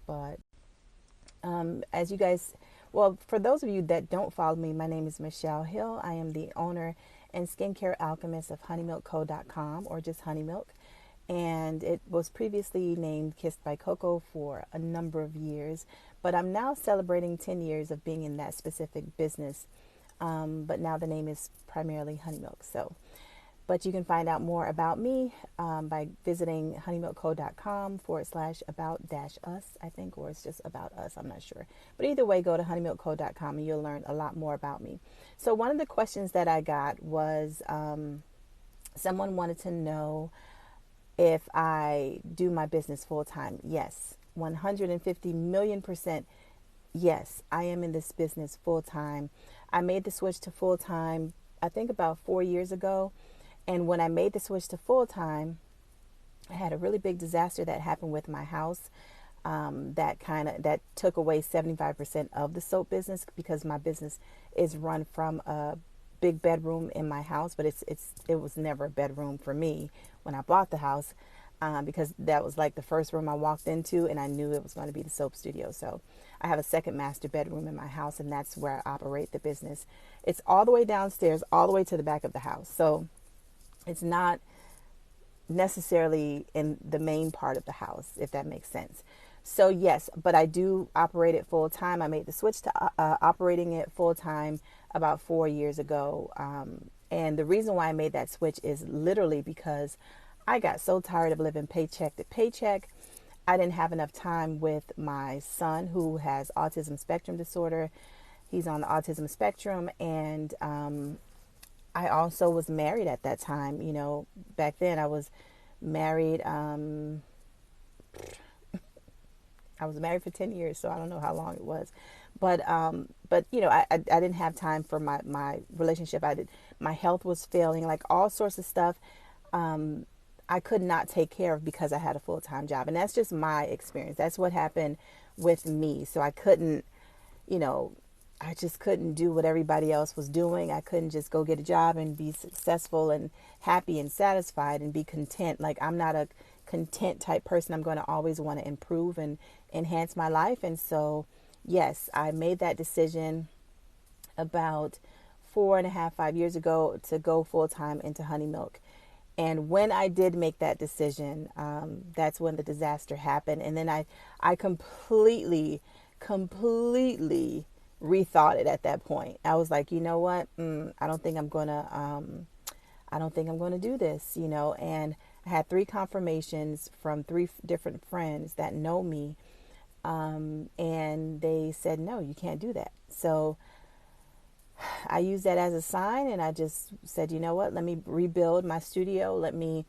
But as you guys, well, for those of you that don't follow me, my name is Michelle Hill. I am the owner and skincare alchemist of honeymilkco.com, or just Honey Milk. And it was previously named Kissed by Coco for a number of years, but I'm now celebrating 10 years of being in that specific business. But now the name is primarily Honey Milk. But you can find out more about me by visiting honeymilkco.com/about-us, I think, or it's just about us. I'm not sure. But either way, go to honeymilkco.com and you'll learn a lot more about me. So one of the questions that I got was someone wanted to know if I do my business full time. Yes, 150 million%. Yes, I am in this business full time. I made the switch to full time, I think about 4 years ago. And when I made the switch to full time, I had a really big disaster that happened with my house. That took away 75% of the soap business, because my business is run from a big bedroom in my house, but it was never a bedroom for me when I bought the house, because that was like the first room I walked into, and I knew it was going to be the soap studio. So I have a second master bedroom in my house, and that's where I operate the business. It's all the way downstairs, all the way to the back of the house. So it's not necessarily in the main part of the house, if that makes sense. So yes, but I do operate it full time. I made the switch to operating it full time about 4 years ago. And the reason why I made that switch is literally because I got so tired of living paycheck to paycheck. I didn't have enough time with my son, who has autism spectrum disorder. He's on the autism spectrum, and I also was married at that time. Back then I was married. I was married for 10 years, so I don't know how long it was. But I didn't have time for my relationship. My health was failing, like all sorts of stuff. I could not take care of because I had a full-time job. And that's just my experience. That's what happened with me. So I couldn't, I just couldn't do what everybody else was doing. I couldn't just go get a job and be successful and happy and satisfied and be content. Like, I'm not a content type person. I'm going to always want to improve and enhance my life. And so, yes, I made that decision about 4.5, 5 years ago to go full time into Honey Milk. And when I did make that decision, that's when the disaster happened. And then I completely rethought it at that point. I was like, you know what? I don't think I'm gonna do this, And I had 3 confirmations from 3 different friends that know me, and they said, no, you can't do that. So I used that as a sign, and I just said, you know what? Let me rebuild my studio. Let me,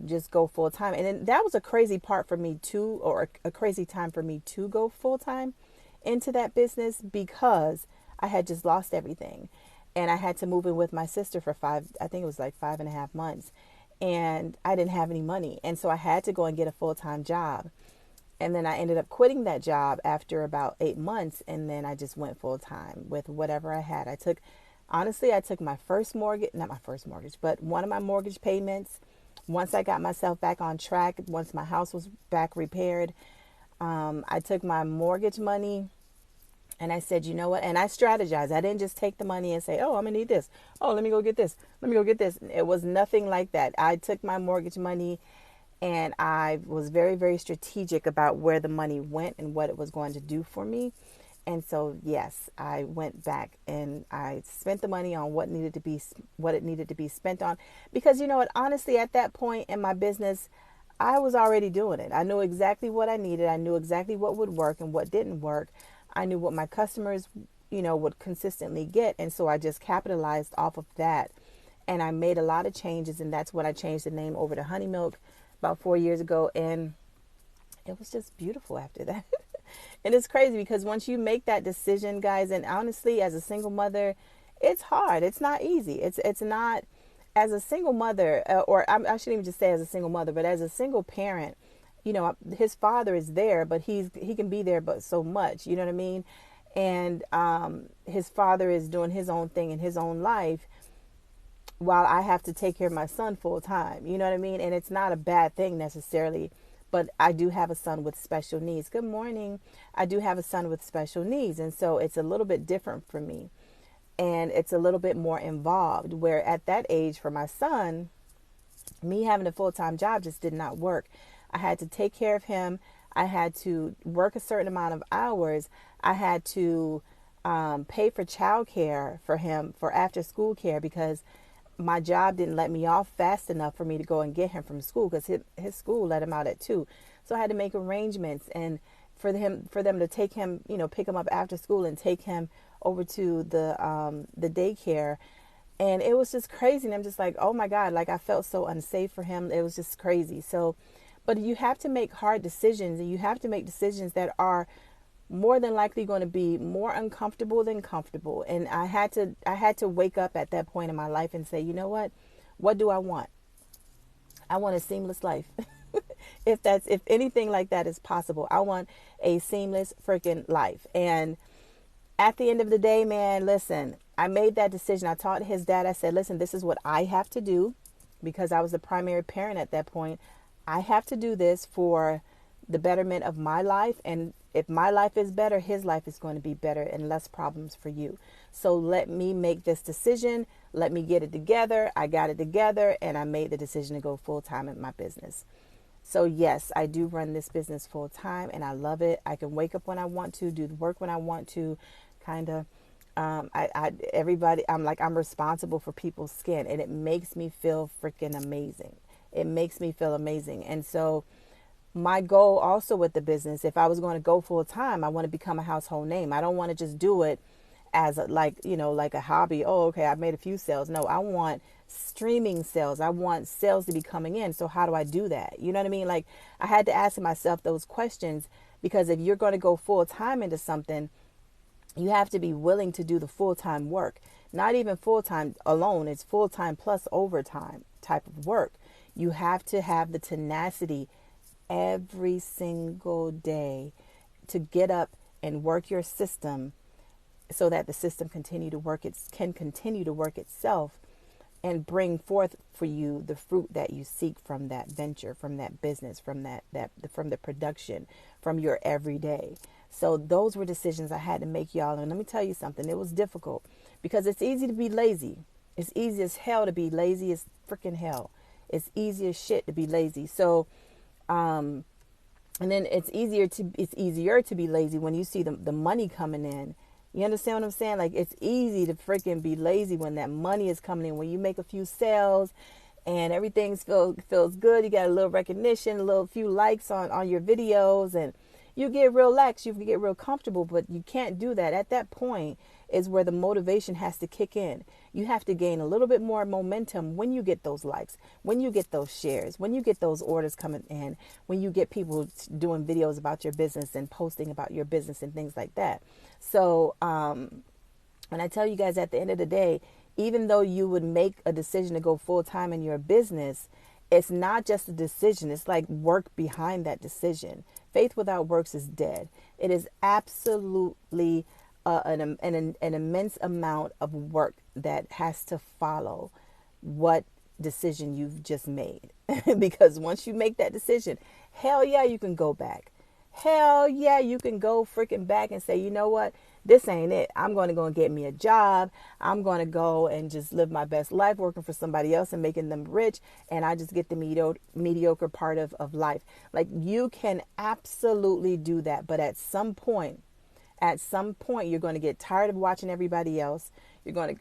just go full time. And then that was a crazy part for me too, or a crazy time for me to go full time into that business, because I had just lost everything, and I had to move in with my sister for I think it was like 5.5 months, and I didn't have any money. And so I had to go and get a full-time job. And then I ended up quitting that job after about 8 months. And then I just went full time with whatever I had. Honestly, I took my first mortgage, not my first mortgage, but one of my mortgage payments. Once I got myself back on track, once my house was back repaired, I took my mortgage money and I said, you know what? And I strategized. I didn't just take the money and say, oh, I'm going to need this. Oh, let me go get this. Let me go get this. It was nothing like that. I took my mortgage money and I was very, very strategic about where the money went and what it was going to do for me. And so, yes, I went back and I spent the money on what it needed to be spent on. Because you know what, honestly, at that point in my business, I was already doing it. I knew exactly what I needed. I knew exactly what would work and what didn't work. I knew what my customers, would consistently get. And so I just capitalized off of that. And I made a lot of changes. And that's when I changed the name over to Honey Milk about 4 years ago. And it was just beautiful after that. And it's crazy because once you make that decision, guys, and honestly, as a single mother, it's hard. It's not easy. It's not. As a single mother, I shouldn't even just say as a single mother, but as a single parent, his father is there, but he can be there, but so much, you know what I mean? And his father is doing his own thing in his own life, while I have to take care of my son full time, you know what I mean? And it's not a bad thing necessarily, But I do have a son with special needs. Good morning. I do have a son with special needs. And so it's a little bit different for me. And it's a little bit more involved. Where at that age for my son, me having a full-time job just did not work. I had to take care of him. I had to work a certain amount of hours. I had to pay for childcare for him, for after school care, because my job didn't let me off fast enough for me to go and get him from school, because his school let him out at 2. So I had to make arrangements, and for them to take him, pick him up after school and take him over to the daycare. And it was just crazy. And I'm just like, oh my God, like I felt so unsafe for him. It was just crazy. So, but you have to make hard decisions, and you have to make decisions that are more than likely going to be more uncomfortable than comfortable. And I had to wake up at that point in my life and say, you know what do I want? I want a seamless life. If anything like that is possible, I want a seamless freaking life. And at the end of the day, man, listen, I made that decision. I taught his dad, I said, listen, this is what I have to do, because I was the primary parent at that point. I have to do this for the betterment of my life. And if my life is better, his life is going to be better and less problems for you. So let me make this decision. Let me get it together. I got it together, and I made the decision to go full time in my business. So yes, I do run this business full time, and I love it. I can wake up when I want to, do the work when I want to, kind of. I'm responsible for people's skin, and it makes me feel freaking amazing. It makes me feel amazing. And so my goal also with the business, if I was going to go full time, I want to become a household name. I don't want to just do it as like a hobby. Oh, okay, I've made a few sales. No, I want streaming sales. I want sales to be coming in. So how do I do that? You know what I mean? Like, I had to ask myself those questions, because if you're going to go full time into something, you have to be willing to do the full-time work. Not even full-time alone. It's full-time plus overtime type of work. You have to have the tenacity every single day to get up and work your system, so that the system can continue to work itself and bring forth for you the fruit that you seek from that venture, from that business, from from the production, from your everyday. So those were decisions I had to make, y'all. And let me tell you something. It was difficult, because it's easy to be lazy. It's easy as hell to be lazy as freaking hell. It's easy as shit to be lazy. So, and then it's easier to be lazy when you see the money coming in. You understand what I'm saying? Like, it's easy to freaking be lazy when that money is coming in, when you make a few sales and everything feels good. You got a little recognition, few likes on your videos, and you get real lax, you get real comfortable. But you can't do that. At that point is where the motivation has to kick in. You have to gain a little bit more momentum when you get those likes, when you get those shares, when you get those orders coming in, when you get people doing videos about your business and posting about your business and things like that. So when I tell you guys, at the end of the day, even though you would make a decision to go full time in your business, it's not just a decision. It's like work behind that decision. Faith without works is dead. It is absolutely an immense amount of work that has to follow what decision you've just made. Because once you make that decision, hell yeah, you can go back. Hell yeah, you can go freaking back and say, you know what? This ain't it. I'm going to go and get me a job. I'm going to go and just live my best life working for somebody else and making them rich. And I just get the mediocre part of life. Like, you can absolutely do that. But at some point, you're going to get tired of watching everybody else. You're going to,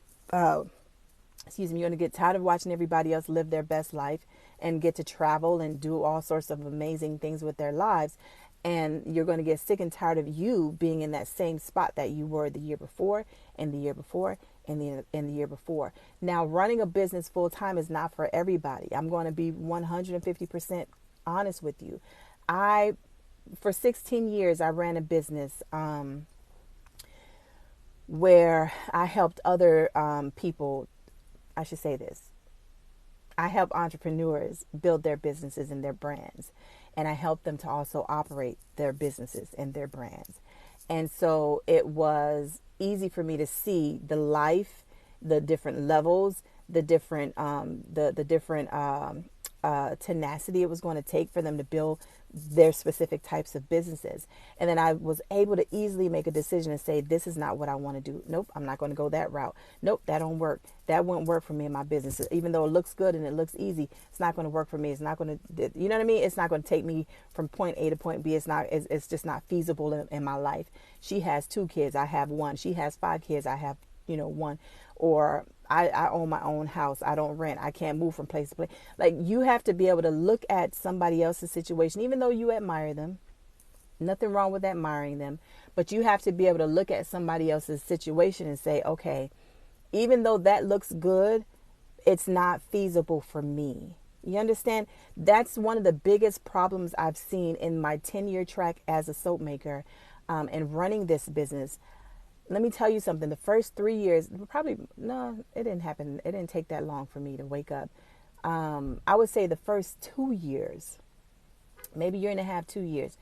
you're going to get tired of watching everybody else live their best life and get to travel and do all sorts of amazing things with their lives. And you're going to get sick and tired of you being in that same spot that you were the year before, and the year before, and the year before. Now, running a business full time is not for everybody. I'm going to be 150% honest with you. For 16 years, I ran a business where I helped other people. I should say this. I help entrepreneurs build their businesses and their brands. And I help them to also operate their businesses and their brands. And so it was easy for me to see the life, the different levels, the different tenacity it was going to take for them to build their specific types of businesses. And then I was able to easily make a decision and say, this is not what I want to do. Nope, I'm not going to go that route. Nope, that don't work. That won't work for me in my business. Even though it looks good and it looks easy, it's not going to work for me. It's not going to, you know what I mean? It's not going to take me from point A to point B. It's just not feasible in my life. She has 2 kids. I have 1. She has 5 kids. I have, 1. Or I own my own house. I don't rent. I can't move from place to place. Like, you have to be able to look at somebody else's situation, even though you admire them. Nothing wrong with admiring them. But you have to be able to look at somebody else's situation and say, okay, even though that looks good, it's not feasible for me. You understand? That's one of the biggest problems I've seen in my 10-year track as a soap maker and running this business. Let me tell you something. The first 3 years, it didn't happen. It didn't take that long for me to wake up. I would say the first 2 years, maybe 1.5 years,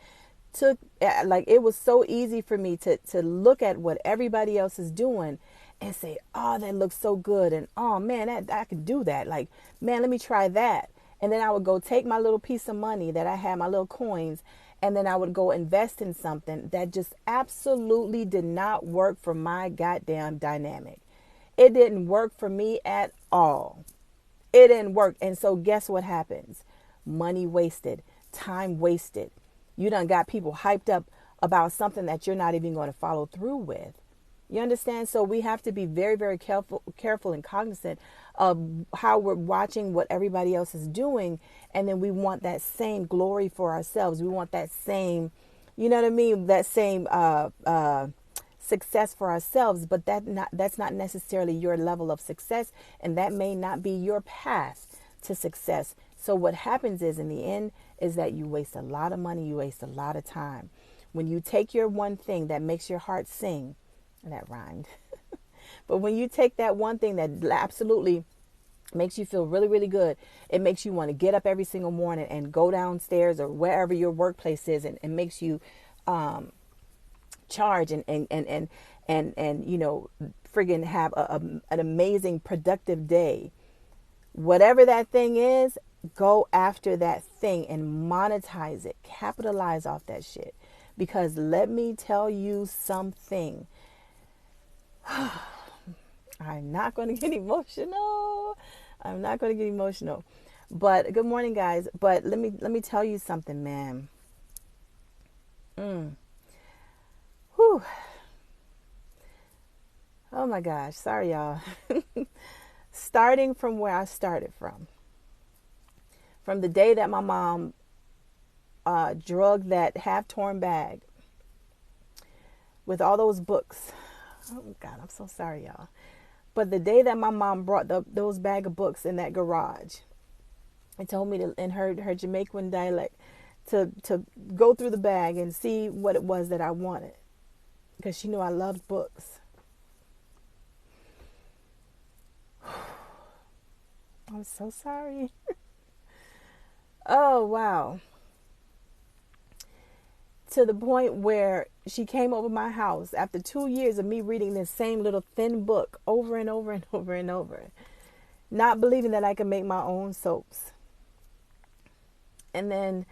2 years, it was so easy for me to look at what everybody else is doing and say, oh, that looks so good. And, oh, man, I could do that. Like, man, let me try that. And then I would go take my little piece of money that I had, my little coins, and then I would go invest in something that just absolutely did not work for my goddamn dynamic. It didn't work for me at all. It didn't work. And so guess what happens? Money wasted, time wasted. You done got people hyped up about something that you're not even going to follow through with. You understand? So we have to be very, very careful and cognizant of how we're watching what everybody else is doing. And then we want that same glory for ourselves. We want that same, you know what I mean? That same success for ourselves. But that's not necessarily your level of success. And that may not be your path to success. So what happens is, in the end, is that you waste a lot of money. You waste a lot of time. When you take your one thing that makes your heart sing, that rhymed. But when you take that one thing that absolutely makes you feel really, really good, it makes you want to get up every single morning and go downstairs or wherever your workplace is, and makes you charge and friggin' have an amazing productive day. Whatever that thing is, go after that thing and monetize it. Capitalize off that shit. Because let me tell you something. I'm not going to get emotional. But good morning, guys. But let me tell you something, man. Whew. Oh my gosh. Sorry, y'all. Starting from where I started from the day that my mom drugged that half-torn bag with all those books. Oh, God, I'm so sorry, y'all. But the day that my mom brought those bag of books in that garage and told me to, in her Jamaican dialect, to go through the bag and see what it was that I wanted, because she knew I loved books. I'm so sorry. Oh, wow. To the point where she came over my house after 2 years of me reading this same little thin book over and over and over and over, not believing that I could make my own soaps. And then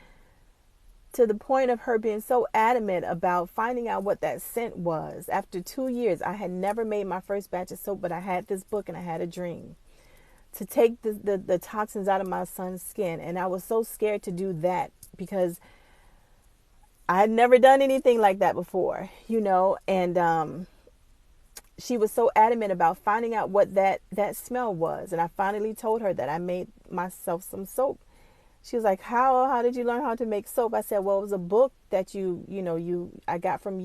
to the point of her being so adamant about finding out what that scent was. After 2 years, I had never made my first batch of soap, but I had this book and I had a dream to take the toxins out of my son's skin. And I was so scared to do that because I had never done anything like that before, and she was so adamant about finding out what that smell was. And I finally told her that I made myself some soap. She was like, how did you learn how to make soap? I said, well, it was a book that I got from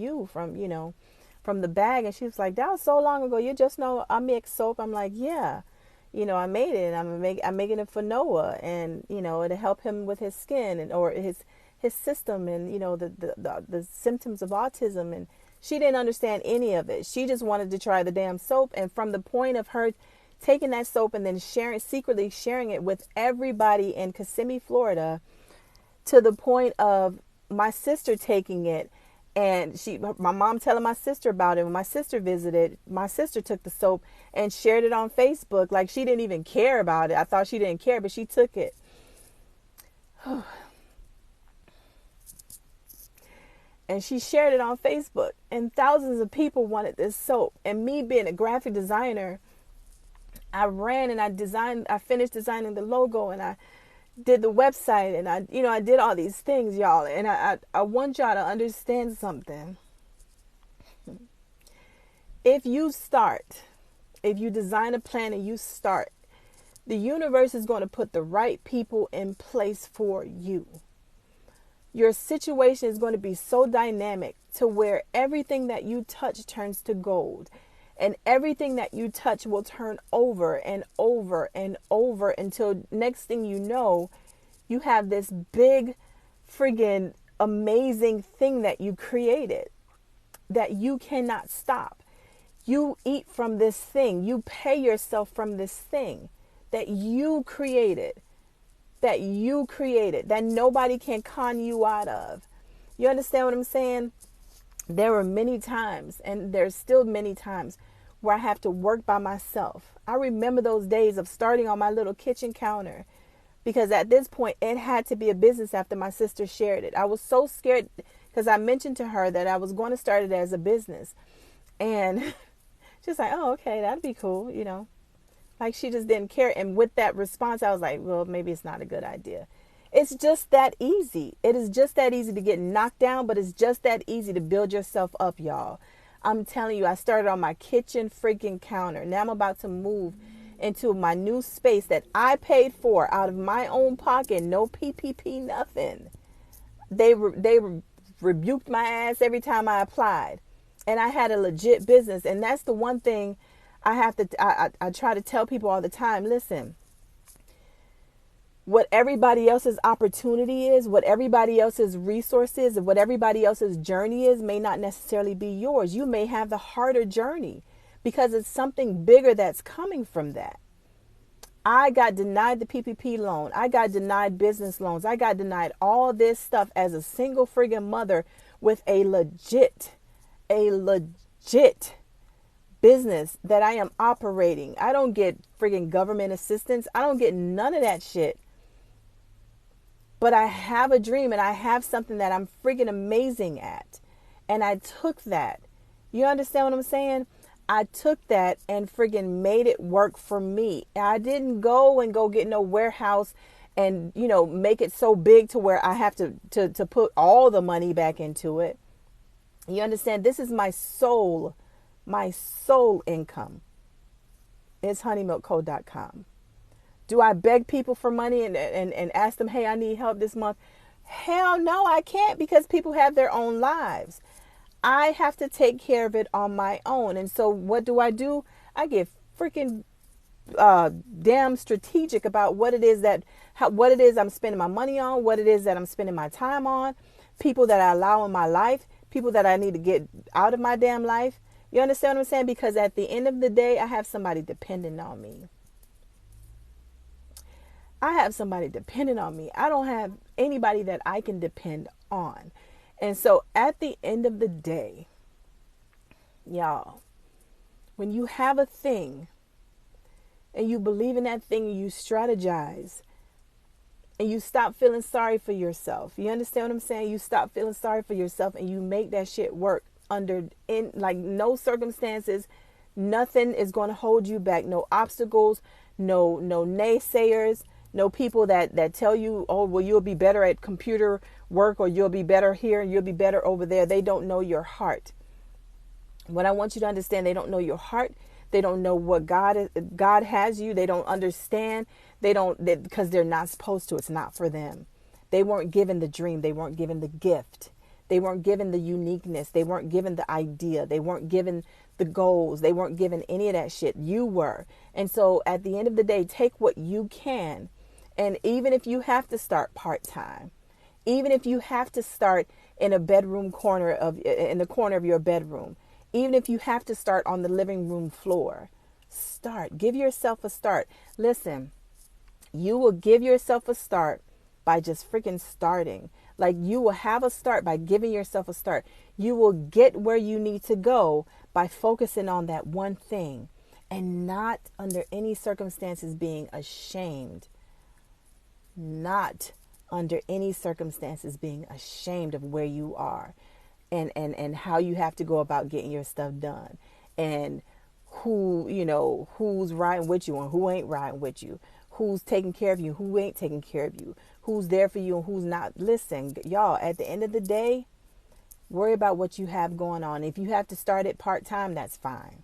the bag. And she was like, that was so long ago. You just know I make soap. I'm like, yeah, I made it, and I'm making it for Noah, and it'll help him with his skin or his system, and the symptoms of autism. And she didn't understand any of it. She just wanted to try the damn soap. And from the point of her taking that soap and then secretly sharing it with everybody in Kissimmee, Florida, to the point of my sister taking it, and my mom telling my sister about it. When my sister visited, my sister took the soap and shared it on Facebook like she didn't even care about it. I thought she didn't care, but she took it. And she shared it on Facebook, and thousands of people wanted this soap. And me being a graphic designer, I ran and I finished designing the logo, and I did the website, and I did all these things, y'all. And I want y'all to understand something. If you design a plan and you start, the universe is going to put the right people in place for you. Your situation is going to be so dynamic to where everything that you touch turns to gold. And everything that you touch will turn over and over and over until next thing you know, you have this big, friggin' amazing thing that you created that you cannot stop. You eat from this thing. You pay yourself from this thing that you created, that nobody can con you out of. You understand what I'm saying? There were many times, and there's still many times, where I have to work by myself. I remember those days of starting on my little kitchen counter, because at this point it had to be a business after my sister shared it. I was so scared because I mentioned to her that I was going to start it as a business. And she's like, oh, okay, that'd be cool, Like, she just didn't care. And with that response, I was like, well, maybe it's not a good idea. It's just that easy. It is just that easy to get knocked down, but it's just that easy to build yourself up, y'all. I'm telling you, I started on my kitchen freaking counter. Now I'm about to move into my new space that I paid for out of my own pocket. No PPP, nothing. They rebuked my ass every time I applied. And I had a legit business. And that's the one thing I try to tell people all the time. Listen, what everybody else's opportunity is, what everybody else's resource is, and what everybody else's journey is may not necessarily be yours. You may have the harder journey because it's something bigger that's coming from that. I got denied the PPP loan. I got denied business loans. I got denied all this stuff as a single friggin' mother with a legit business that I am operating. I don't get friggin' government assistance. I don't get none of that shit. But I have a dream and I have something that I'm friggin' amazing at. And I took that. You understand what I'm saying? I took that and friggin' made it work for me. I didn't go get no warehouse and, make it so big to where I have to put all the money back into it. You understand? This is my sole income. It's honeymilkco.com. Do I beg people for money and ask them, hey, I need help this month? Hell no, I can't, because people have their own lives. I have to take care of it on my own. And so what do? I get freaking damn strategic about what it is I'm spending my money on, what it is that I'm spending my time on, people that I allow in my life, people that I need to get out of my damn life. You understand what I'm saying? Because at the end of the day, I have somebody dependent on me. I don't have anybody that I can depend on. And so at the end of the day, y'all, when you have a thing and you believe in that thing, and you strategize and you stop feeling sorry for yourself. You understand what I'm saying? You stop feeling sorry for yourself and you make that shit work no circumstances. Nothing is going to hold you back. No obstacles, no naysayers. No people that tell you, oh, well, you'll be better at computer work, or you'll be better here and you'll be better over there. They don't know your heart. What I want you to understand, they don't know your heart. They don't know what God has you. They don't understand. Because they're not supposed to. It's not for them. They weren't given the dream. They weren't given the gift. They weren't given the uniqueness. They weren't given the idea. They weren't given the goals. They weren't given any of that shit. You were. And so at the end of the day, take what you can. And even if you have to start part-time, even if you have to start in a in the corner of your bedroom, even if you have to start on the living room floor, start. Give yourself a start. Listen, you will give yourself a start by just freaking starting. Like, you will have a start by giving yourself a start. You will get where you need to go by focusing on that one thing and not under any circumstances being ashamed. Not under any circumstances being ashamed of where you are. and how you have to go about getting your stuff done, and who, who's riding with you and who ain't riding with you, who's taking care of you, who ain't taking care of you, who's there for you and who's not. Listen, y'all, at the end of the day, worry about what you have going on. If you have to start it part-time, that's fine.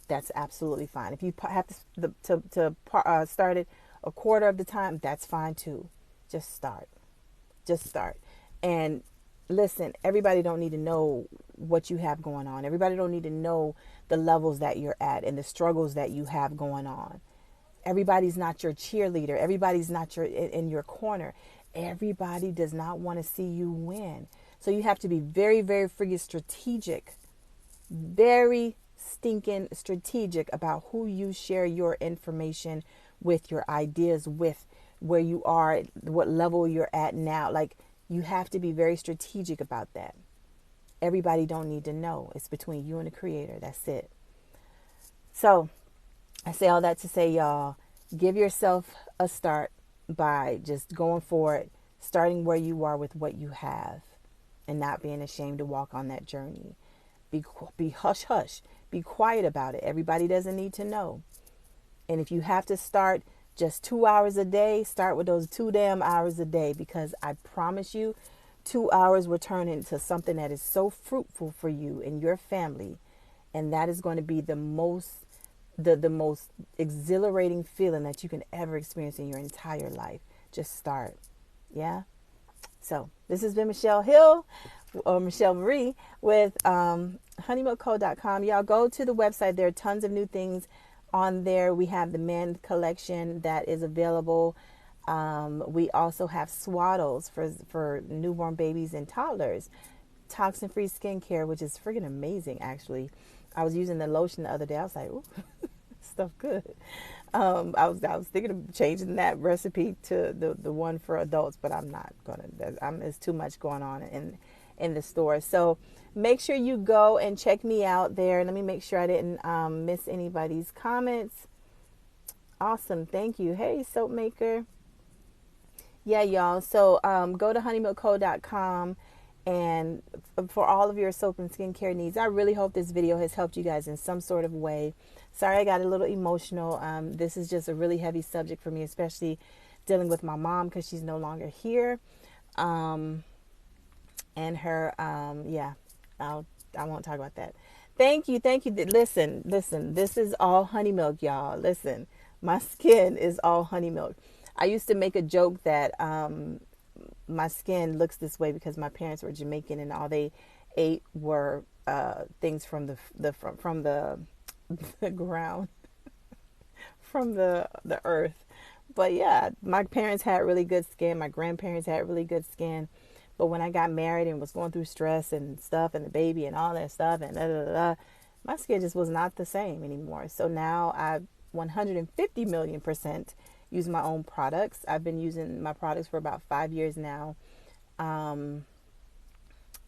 That's absolutely fine. If you have to start it a quarter of the time, that's fine too. Just start. Just start. And listen, everybody don't need to know what you have going on. Everybody don't need to know the levels that you're at and the struggles that you have going on. Everybody's not your cheerleader. Everybody's not in your corner. Everybody does not want to see you win. So you have to be very, very freaking strategic. Very stinking strategic about who you share your information with, your ideas with, where you are, what level you're at now. Like, you have to be very strategic about that. Everybody don't need to know. It's between you and the creator. That's it. So I say all that to say, y'all, give yourself a start by just going for it, starting where you are with what you have, and not being ashamed to walk on that journey. Be hush hush. Be quiet about it. Everybody doesn't need to know. And if you have to start just 2 hours a day, start with those 2 damn hours a day, because I promise you, 2 hours will turn into something that is so fruitful for you and your family. And that is going to be the most exhilarating feeling that you can ever experience in your entire life. Just start. Yeah. So this has been Michelle Hill, or Michelle Marie, with honeymilkco.com. Y'all go to the website. There are tons of new things on there. We have the men collection that is available. We also have swaddles for newborn babies and toddlers. Toxin-free skincare, which is freaking amazing, actually. I was using the lotion the other day. I was like, ooh, stuff good. I was thinking of changing that recipe to the one for adults, but I'm not gonna. There's too much going on in the store. So make sure you go and check me out there. Let me make sure I didn't miss anybody's comments. Awesome, thank you. Hey, soap maker. Yeah, y'all. So go to honeymilkco.com. And for all of your soap and skincare needs, I really hope this video has helped you guys in some sort of way. Sorry, I got a little emotional. This is just a really heavy subject for me, especially dealing with my mom because she's no longer here. And her, yeah, I won't talk about that. Thank you. Listen, this is all honey milk, y'all. Listen, my skin is all honey milk. I used to make a joke that, my skin looks this way because my parents were Jamaican and all they ate were things from the ground, from the earth. But yeah, my parents had really good skin. My grandparents had really good skin. But when I got married and was going through stress and stuff and the baby and all that stuff and my skin just was not the same anymore. So now I 150 million % use my own products. I've been using my products for about 5 years now. And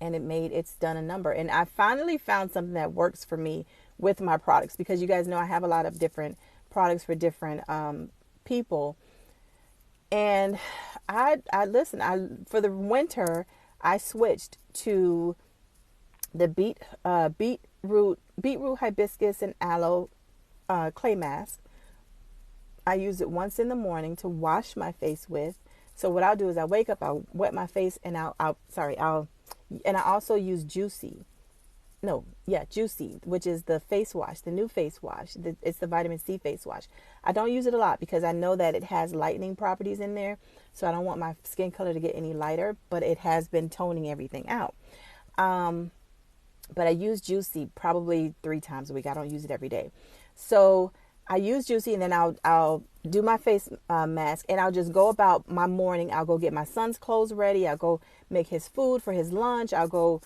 it's done a number. And I finally found something that works for me with my products, because you guys know I have a lot of different products for different people. And I for the winter, I switched to the beetroot, hibiscus, and aloe clay mask. I use it once in the morning to wash my face with. So what I'll do is I wake up, I'll wet my face, and I also use Juicy, which is the face wash, the new face wash. It's the vitamin C face wash. I don't use it a lot because I know that it has lightening properties in there. So I don't want my skin color to get any lighter, but it has been toning everything out. But I use Juicy probably 3 times a week. I don't use it every day. So I use Juicy, and then I'll do my face mask, and I'll just go about my morning. I'll go get my son's clothes ready. I'll go make his food for his lunch. I'll go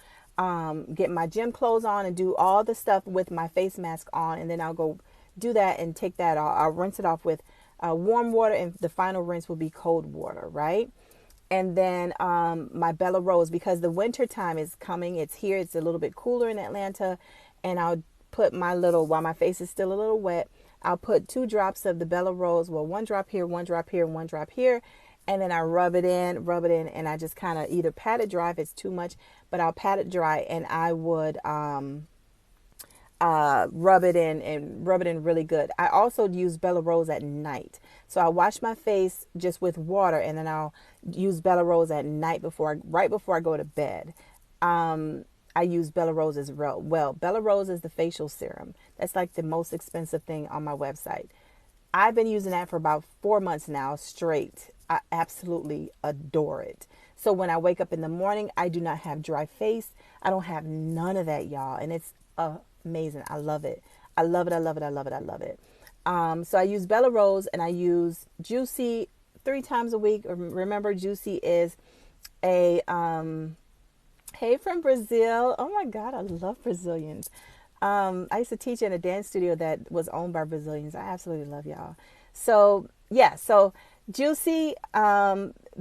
get my gym clothes on and do all the stuff with my face mask on, and then I'll go do that and take that off. I'll rinse it off with warm water, and the final rinse will be cold water, right? And then my Bella Rose, because the winter time is coming. It's here. It's a little bit cooler in Atlanta, and I'll put while my face is still a little wet, I'll put 2 drops of the Bella Rose. Well, 1 drop here, 1 drop here, and 1 drop here. and then I rub it in, and I just kind of either pat it dry if it's too much, but I'll pat it dry, and I would rub it in and rub it in really good. I also use Bella Rose at night. So I wash my face just with water, and then I'll use Bella Rose at night right before I go to bed. I use Bella Rose as well. Bella Rose is the facial serum. That's like the most expensive thing on my website. I've been using that for about 4 months now straight. I absolutely adore it. So when I wake up in the morning, I do not have dry face. I don't have none of that, y'all. And it's amazing. I love it. I love it. I love it. I love it. I love it. So I use Bella Rose, and I use Juicy 3 times a week. Remember, Juicy is a hey from Brazil. Oh my God, I love Brazilians. I used to teach in a dance studio that was owned by Brazilians. I absolutely love y'all. So yeah, so Juicy,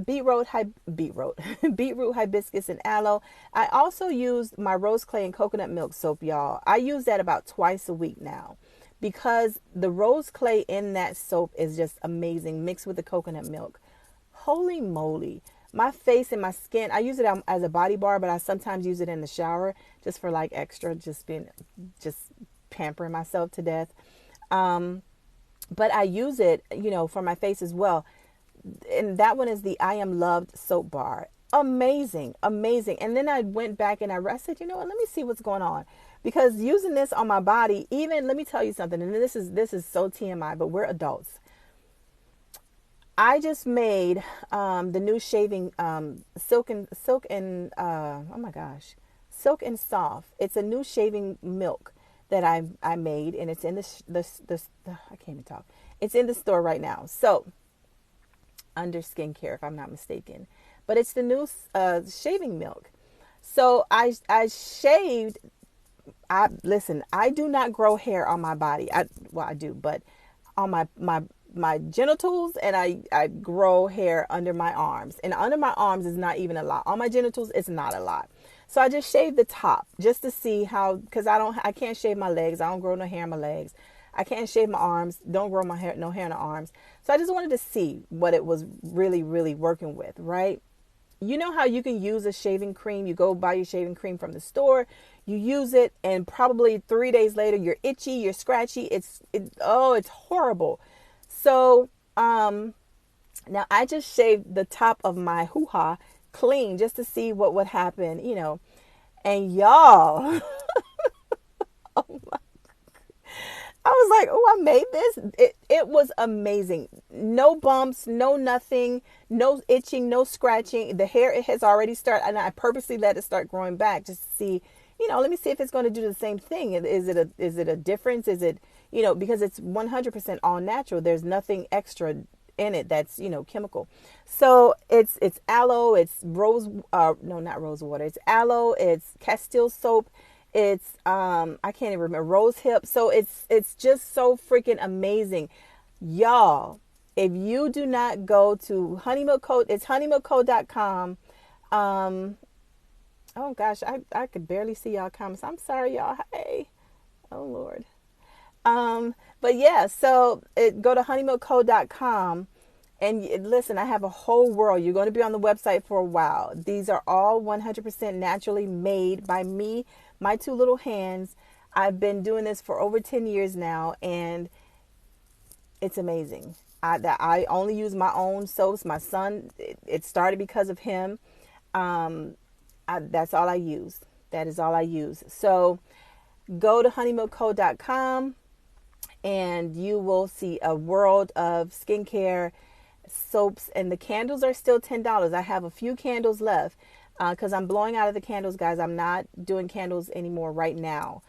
beetroot, beetroot, hibiscus, and aloe. I also use my rose clay and coconut milk soap, y'all. I use that about twice a week now, because the rose clay in that soap is just amazing, mixed with the coconut milk. Holy moly. My face and my skin, I use it as a body bar, but I sometimes use it in the shower just for like extra, just pampering myself to death. But I use it, for my face as well. And that one is the I Am Loved soap bar. Amazing, amazing. And then I went back and I said, you know what, let me see what's going on. Because using this on my body, even, let me tell you something, and this is so TMI, but we're adults. I just made the new shaving Silk and oh my gosh, Silk and Soft. It's a new shaving milk that I made, and it's in the I can't even talk. It's in the store right now. So under skincare, if I'm not mistaken, but it's the new shaving milk. So I shaved. Listen, I do not grow hair on my body. I do, but on my genitals, and I grow hair under my arms, and under my arms is not even a lot. On my genitals, it's not a lot. So I just shaved the top just to see how, because I can't shave my legs. I don't grow no hair on my legs. I can't shave my arms. Don't grow no hair in the arms. So I just wanted to see what it was really, really working with, right? You know how you can use a shaving cream? You go buy your shaving cream from the store, you use it, and probably 3 days later, you're itchy, you're scratchy. It's horrible. So, now I just shaved the top of my hoo-ha clean just to see what would happen, and y'all, oh my, I was like, oh, I made this. It was amazing. No bumps, no nothing, no itching, no scratching. The hair, it has already started, and I purposely let it start growing back just to see, let me see if it's going to do the same thing. Is it a difference? Is it, because it's 100% all natural. There's nothing extra in it that's, chemical. So it's aloe, it's not rose water. It's aloe, it's Castile soap. It's I can't even remember, rose hip. So it's just so freaking amazing. Y'all, if you do not go to Honeymilk Co, it's honeymilkco.com. Oh gosh, I could barely see y'all comments. I'm sorry, y'all. Hey. Oh Lord. But yeah, so go to honeymilkco.com, and listen, I have a whole world. You're going to be on the website for a while. These are all 100% naturally made by me, my 2 little hands. I've been doing this for over 10 years now, and it's amazing. I only use my own soaps. My son, it started because of him. That's all I use. That is all I use. So go to honeymilkco.com, and you will see a world of skincare, soaps, and the candles are still $10. I have a few candles left because I'm blowing out of the candles, guys. I'm not doing candles anymore right now,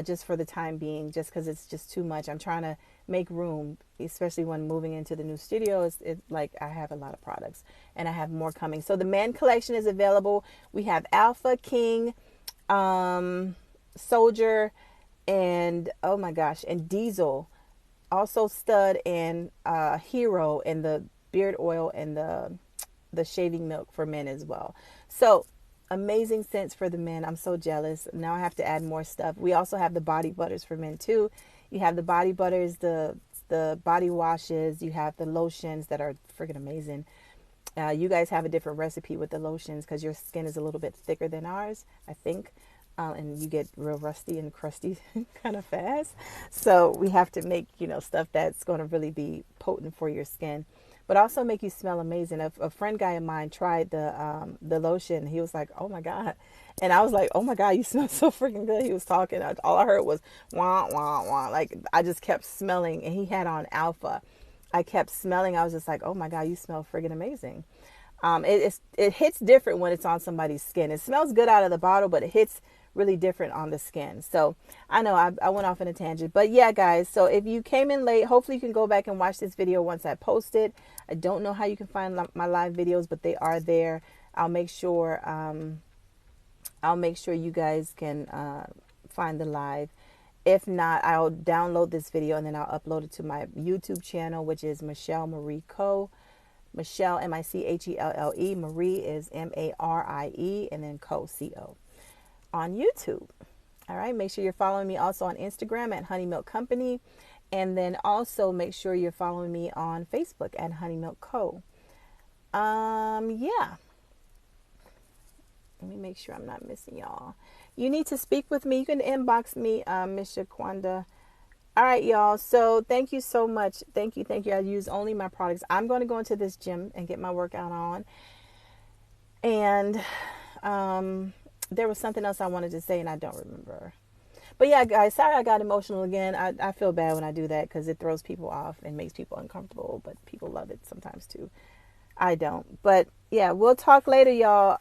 just for the time being, just because it's just too much. I'm trying to make room, especially when moving into the new studio. It's like I have a lot of products, and I have more coming. So the men collection is available. We have Alpha, King, Soldier, and oh my gosh, and Diesel, also Stud, and Hero, and the beard oil, and the shaving milk for men as well. So amazing scents for the men. I'm so jealous. Now I have to add more stuff. We also have the body butters for men too. You have the body butters, the body washes. You have the lotions that are freaking amazing. You guys have a different recipe with the lotions because your skin is a little bit thicker than ours, I think. And you get real rusty and crusty kind of fast. So we have to make, stuff that's going to really be potent for your skin, but also make you smell amazing. A friend guy of mine tried the lotion. He was like, "Oh my God." And I was like, "Oh my God, you smell so freaking good." He was talking. All I heard was wah, wah, wah. Like I just kept smelling, and he had on Alpha. I kept smelling. I was just like, "Oh my God, you smell friggin' amazing." It hits different when it's on somebody's skin. It smells good out of the bottle, but it hits really different on the skin. So I know I went off in a tangent, but yeah, guys. So if you came in late, hopefully you can go back and watch this video once I post it. I don't know how you can find my live videos, but they are there. I'll make sure you guys can find the live. If not, I'll download this video and then I'll upload it to my YouTube channel, which is Michelle Marie Co. Michelle, Michelle. Marie is Marie, and then Co, Co, on YouTube. All right. Make sure you're following me also on Instagram at Honey Milk Company. And then also make sure you're following me on Facebook at Honey Milk Co. Yeah. Let me make sure I'm not missing y'all. You need to speak with me. You can inbox me, Miss Shaquanda. All right, y'all. So thank you so much. Thank you. I use only my products. I'm going to go into this gym and get my workout on. And there was something else I wanted to say and I don't remember. But yeah, guys, sorry I got emotional again. I feel bad when I do that because it throws people off and makes people uncomfortable. But people love it sometimes too. I don't. But yeah, we'll talk later, y'all.